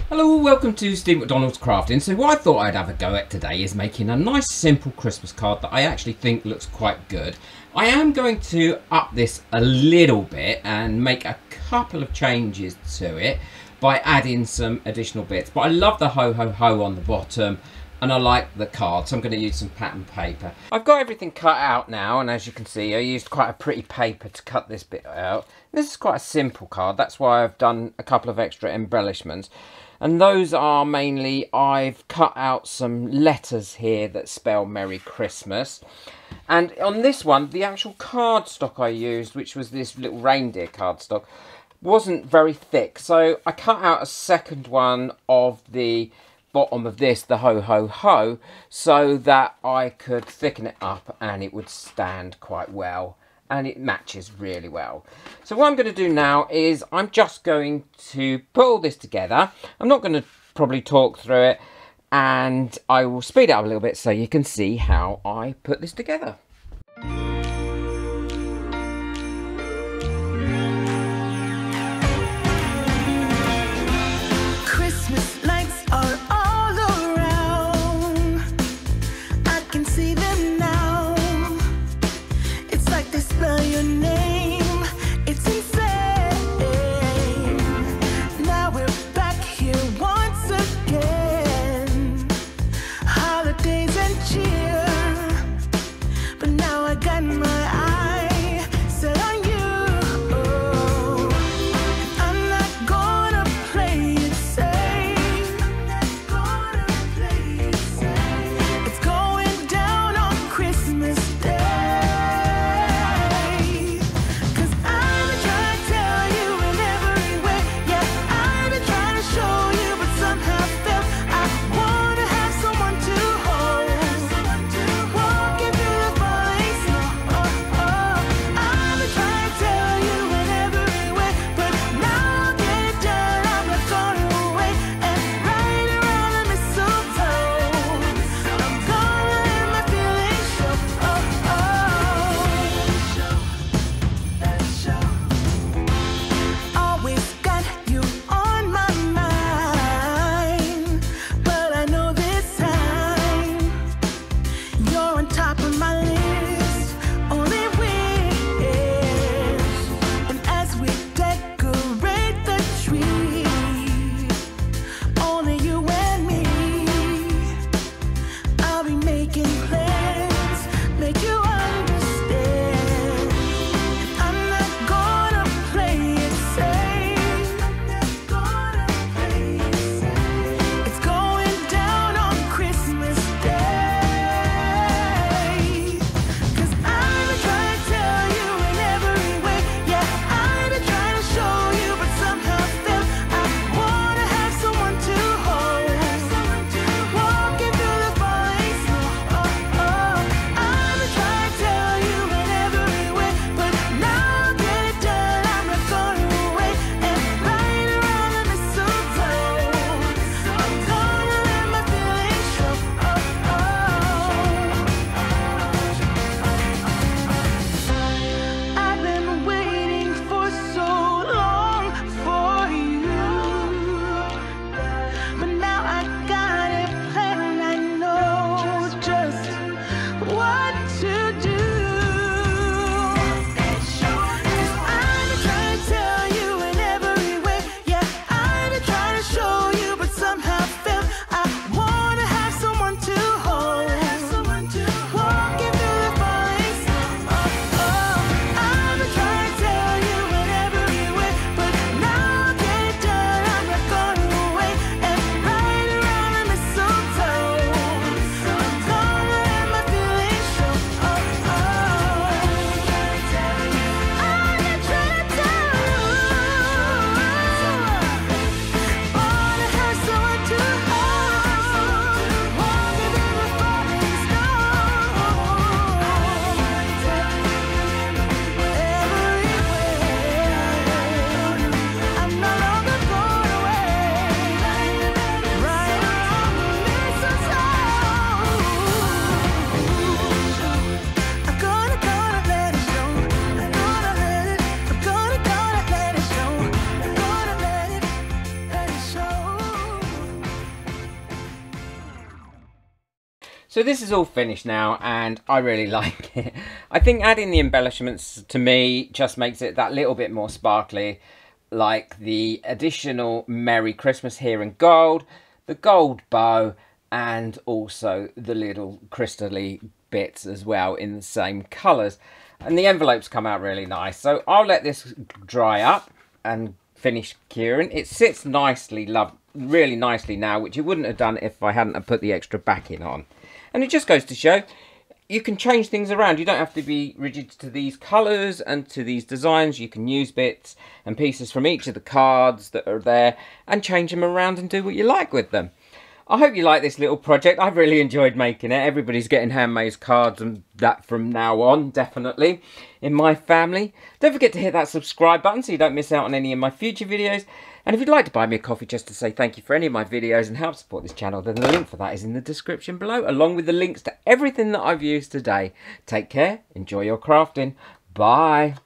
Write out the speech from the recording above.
Hello, welcome to Steve McDonald's Crafting. So what I thought I'd have a go at today is making a nice simple Christmas card that I actually think looks quite good. I am going to up this a little bit and make a couple of changes to it by adding some additional bits. But I love the ho ho ho on the bottom and I like the card, so I'm going to use some pattern paper. I've got everything cut out now, and as you can see I used quite a pretty paper to cut this bit out. This is quite a simple card, that's why I've done a couple of extra embellishments. And those are mainly, I've cut out some letters here that spell Merry Christmas. And on this one, the actual cardstock I used, which was this little reindeer cardstock, wasn't very thick. So I cut out a second one of the bottom of this, the ho ho ho, so that I could thicken it up and it would stand quite well. And it matches really well. So what I'm going to do now is I'm just going to put all this together. I'm not going to probably talk through it, and I will speed it up a little bit so you can see how I put this together. Christmas lights are all around. I can see them now. It's like they spell your name. It's insane. Now we're back here once again. Holidays and cheer, but So this is all finished now and I really like it. I think adding the embellishments to me just makes it that little bit more sparkly, like the additional Merry Christmas here in gold, the gold bow, and also the little crystal-y bits as well in the same colours. And the envelopes come out really nice. So I'll let this dry up and finish curing. It sits nicely, really nicely now, which it wouldn't have done if I hadn't have put the extra backing on. And it just goes to show you can change things around. You don't have to be rigid to these colours and to these designs. You can use bits and pieces from each of the cards that are there and change them around and do what you like with them. I hope you like this little project. I've really enjoyed making it. Everybody's getting handmade cards and that from now on, definitely, in my family. Don't forget to hit that subscribe button so you don't miss out on any of my future videos. And if you'd like to buy me a coffee just to say thank you for any of my videos and help support this channel, then the link for that is in the description below, along with the links to everything that I've used today. Take care, enjoy your crafting. Bye.